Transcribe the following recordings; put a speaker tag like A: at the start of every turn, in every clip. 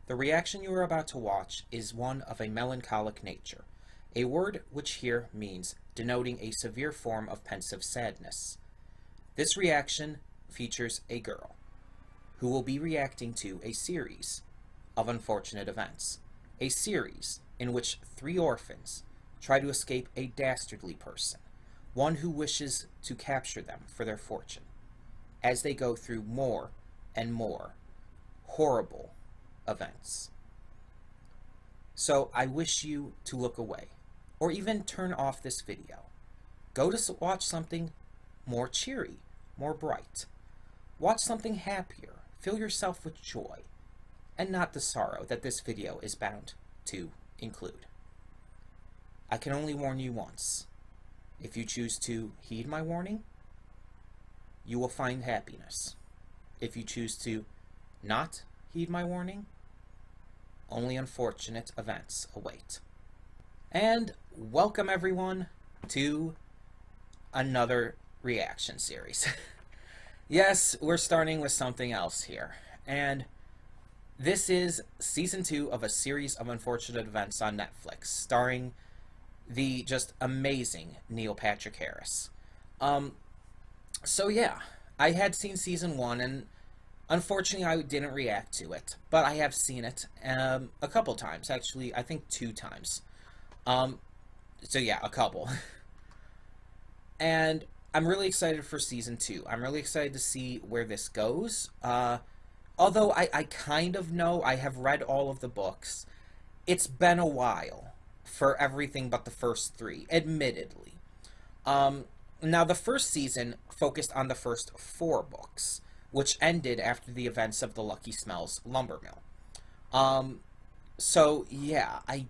A: The reaction you are about to watch is one of a melancholic nature, a word which here means denoting a severe form of pensive sadness. This reaction features a girl who will be reacting to a series of unfortunate events, a series in which three orphans try to escape a dastardly person, one who wishes to capture them for their fortune, as they go through more and more horrible events. So I wish you to look away, or even turn off this video. Go to watch something more cheery, more bright. Watch something happier. Fill yourself with joy, and not the sorrow that this video is bound to include. I can only warn you once. If you choose to heed my warning, you will find happiness. If you choose to not heed my warning, only unfortunate events await. And welcome everyone to another reaction series. Yes, we're starting with something else here. And this is season 2 of a series of unfortunate events on Netflix, starring the just amazing Neil Patrick Harris. So yeah, I had seen season 1, and unfortunately I didn't react to it, but I have seen it a couple times, actually, I think 2 times. So yeah, a couple. And I'm really excited for season 2. I'm really excited to see where this goes. Although I kind of know, I have read all of the books. It's been a while for everything but the first 3, admittedly. Now, the first season focused on the first 4 books, which ended after the events of the Lucky Smells lumber mill. So, yeah, I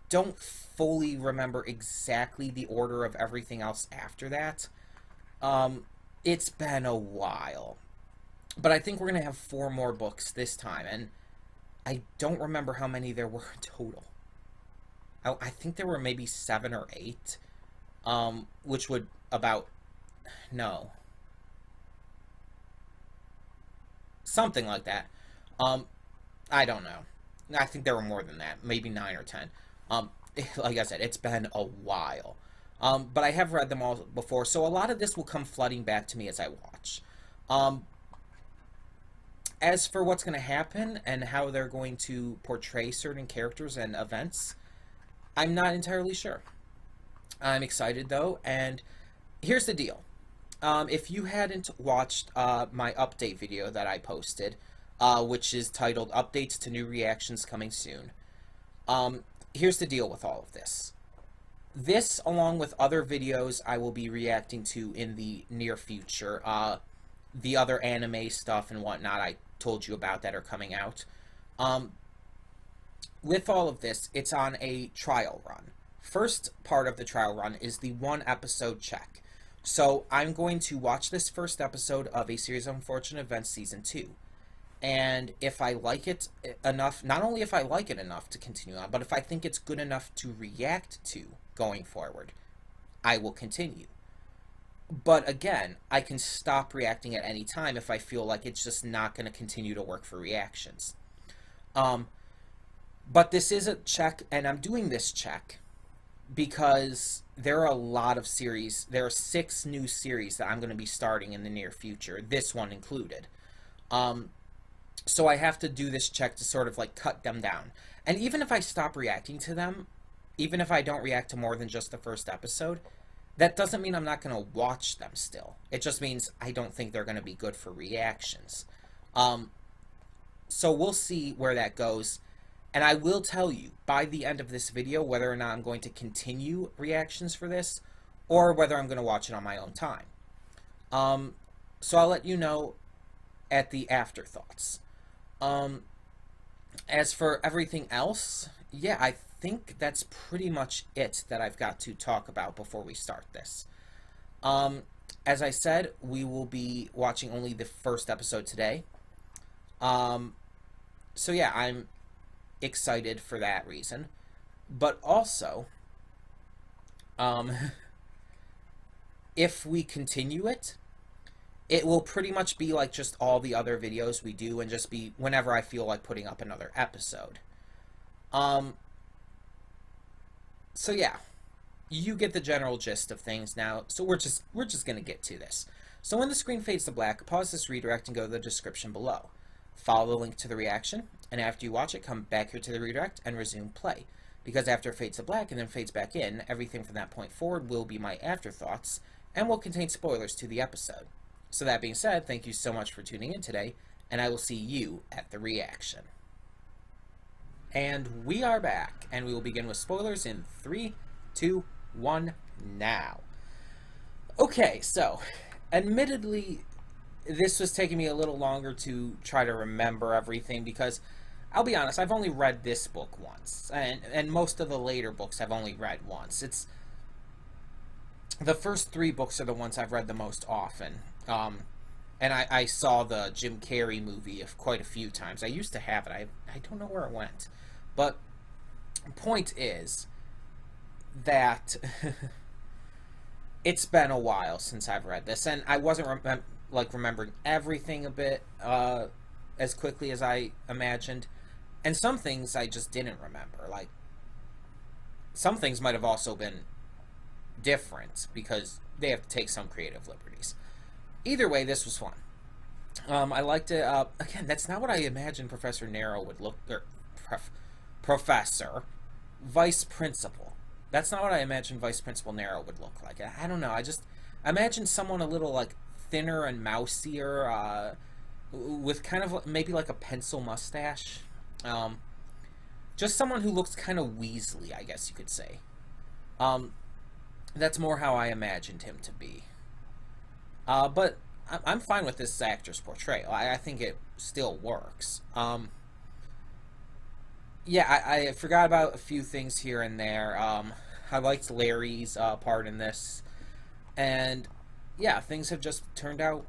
A: don't fully remember exactly the order of everything else after that. It's been a while. But I think we're going to have 4 more books this time, and I don't remember how many there were total. I think there were maybe 7 or 8, which would no. Something like that. I don't know. I think there were more than that, maybe 9 or 10. Like I said, it's been a while. But I have read them all before, so a lot of this will come flooding back to me as I watch. As for what's going to happen and how they're going to portray certain characters and events, I'm not entirely sure. I'm excited, though, and here's the deal. If you hadn't watched my update video that I posted, which is titled Updates to New Reactions Coming Soon, here's the deal with all of this. This, along with other videos I will be reacting to in the near future, the other anime stuff and whatnot I told you about that are coming out, with all of this, it's on a trial run. First part of the trial run is the 1 episode check. So I'm going to watch this first episode of a series of unfortunate events season 2. And if I like it enough, not only if I like it enough to continue on, but if I think it's good enough to react to going forward, I will continue. But again, I can stop reacting at any time if I feel like it's just not going to continue to work for reactions. But this is a check, and I'm doing this check because there are a lot of series. There are 6 new series that I'm going to be starting in the near future, this one included. So I have to do this check to sort of like cut them down. And even if I stop reacting to them, even if I don't react to more than just the first episode, that doesn't mean I'm not going to watch them still. It just means I don't think they're going to be good for reactions. So we'll see where that goes. And I will tell you by the end of this video whether or not I'm going to continue reactions for this or whether I'm going to watch it on my own time. So I'll let you know at the afterthoughts. As for everything else, yeah, I think that's pretty much it that I've got to talk about before we start this. As I said, we will be watching only the first episode today. So yeah, I'm excited for that reason. But also, if we continue it, it will pretty much be like just all the other videos we do, and just be whenever I feel like putting up another episode. Um, so yeah, you get the general gist of things now. So we're just gonna get to this. So when the screen fades to black, pause this redirect and go to the description below. Follow the link to the reaction, and after you watch it, come back here to the redirect and resume play. Because after it fades to black and then fades back in, everything from that point forward will be my afterthoughts and will contain spoilers to the episode. So that being said, thank you so much for tuning in today, and I will see you at the reaction. And we are back, and we will begin with spoilers in 3, 2, 1, now. Okay, so, admittedly, this was taking me a little longer to try to remember everything, because, I'll be honest, I've only read this book once, and most of the later books I've only read once. The first 3 books are the ones I've read the most often. And I saw the Jim Carrey movie quite a few times. I used to have it. I don't know where it went. But the point is that it's been a while since I've read this, and I wasn't remembering everything a bit as quickly as I imagined. And some things I just didn't remember. Like, some things might have also been different because they have to take some creative liberties. Either way, this was fun. I liked it. Again, that's not what I imagined Professor Nero would look, or Professor, Vice Principal. That's not what I imagined Vice Principal Nero would look like. I don't know. I just imagined someone a little like thinner and mousier, with kind of maybe like a pencil mustache. Just someone who looks kind of Weasley, I guess you could say. That's more how I imagined him to be. But I'm fine with this actor's portrayal. I think it still works. Yeah, I forgot about a few things here and there. I liked Larry's part in this. And yeah, things have just turned out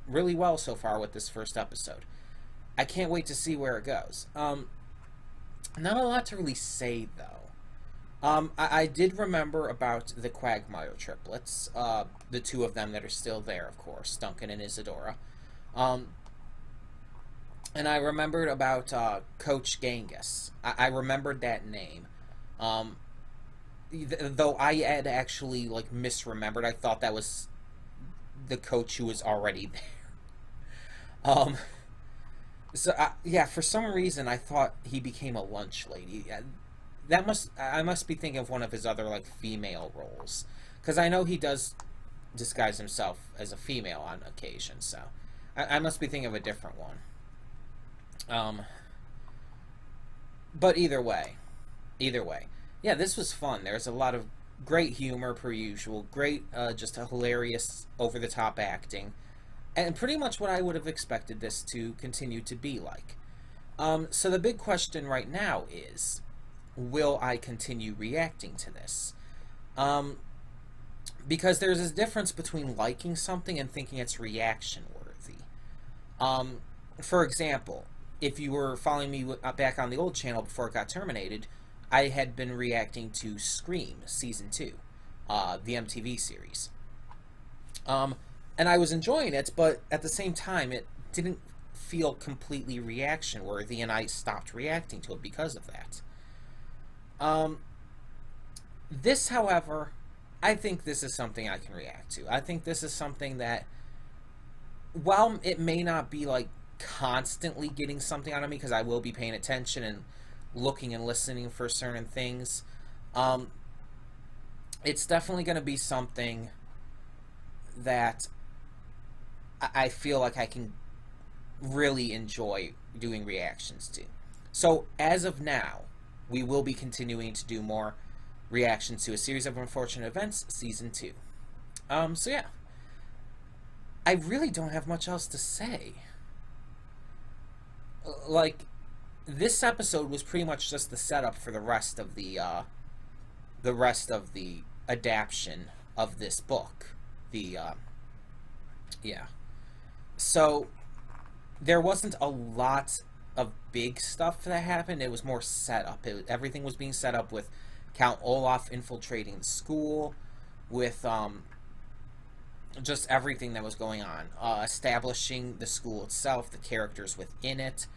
A: really well so far with this first episode. I can't wait to see where it goes. Not a lot to really say, though. I did remember about the Quagmire triplets, the 2 of them that are still there, of course, Duncan and Isadora. And I remembered about Coach Genghis. I remembered that name. Though I had actually like misremembered. I thought that was the coach who was already there. So yeah, for some reason I thought he became a lunch lady. I must be thinking of one of his other like female roles, because I know he does disguise himself as a female on occasion. So I must be thinking of a different one. But either way, yeah, this was fun. There's a lot of great humor per usual, great, just a hilarious, over-the-top acting, and pretty much what I would have expected this to continue to be like. So the big question right now is, will I continue reacting to this? Because there's a difference between liking something and thinking it's reaction worthy. For example, if you were following me back on the old channel before it got terminated, I had been reacting to Scream Season 2, the MTV series. And I was enjoying it, but at the same time, it didn't feel completely reaction worthy, and I stopped reacting to it because of that. This, however, I think this is something I can react to. I think this is something that, while it may not be like constantly getting something out of me, because I will be paying attention and looking and listening for certain things, it's definitely going to be something that I feel like I can really enjoy doing reactions to. So as of now, we will be continuing to do more reactions to A Series of Unfortunate Events Season 2. So yeah, I really don't have much else to say. Like, this episode was pretty much just the setup for the rest of the adaptation of this book. Yeah. So, there wasn't a lot of big stuff that happened. It was more setup. Everything was being set up with Count Olaf infiltrating the school, with just everything that was going on, establishing the school itself, the characters within it,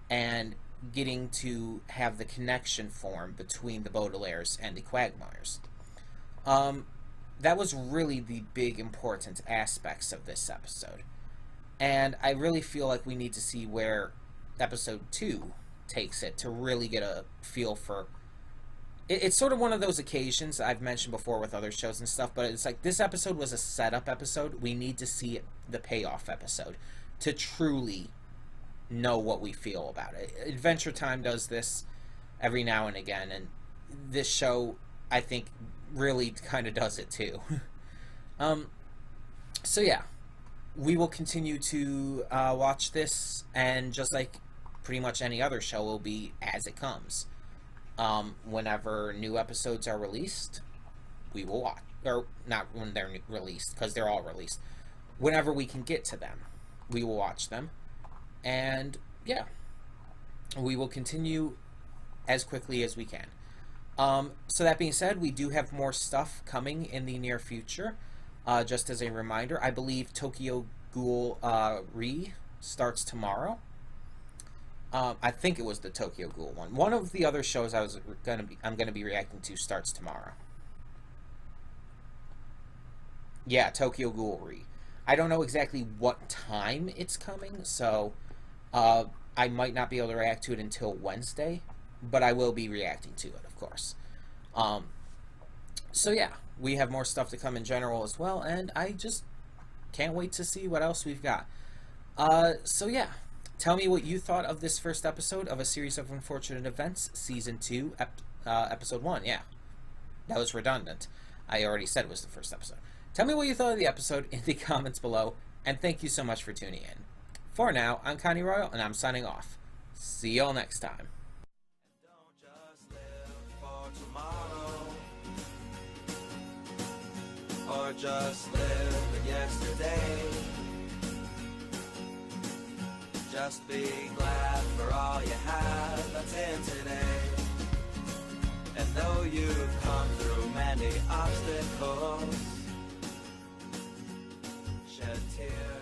A: and getting to have the connection form between the Baudelaires and the Quagmires. That was really the big important aspects of this episode. And I really feel like we need to see where episode 2 takes it to really get a feel for... It's sort of one of those occasions I've mentioned before with other shows and stuff, but it's like this episode was a setup episode. We need to see the payoff episode to truly know what we feel about it. Adventure Time does this every now and again, and this show, I think, really kind of does it too. So yeah, we will continue to watch this, and just like pretty much any other show, will be as it comes. Whenever new episodes are released, we will watch. Or not when they're released, because they're all released. Whenever we can get to them, we will watch them. And yeah, we will continue as quickly as we can. So that being said, we do have more stuff coming in the near future. Just as a reminder, I believe Tokyo Ghoul Re starts tomorrow. I think it was the Tokyo Ghoul one. One of the other shows I'm gonna be reacting to starts tomorrow. Yeah, Tokyo Ghoul Re. I don't know exactly what time it's coming, so I might not be able to react to it until Wednesday, but I will be reacting to it, of course. So yeah, we have more stuff to come in general as well, and I just can't wait to see what else we've got. So yeah. Tell me what you thought of this first episode of A Series of Unfortunate Events, Season 2, Episode 1. Yeah, that was redundant. I already said it was the first episode. Tell me what you thought of the episode in the comments below, and thank you so much for tuning in. For now, I'm Connie Royal, and I'm signing off. See y'all next time.
B: Don't just live for tomorrow, or just live in yesterday. Just be glad for all you have that's in today. And though you've come through many obstacles, shed tears.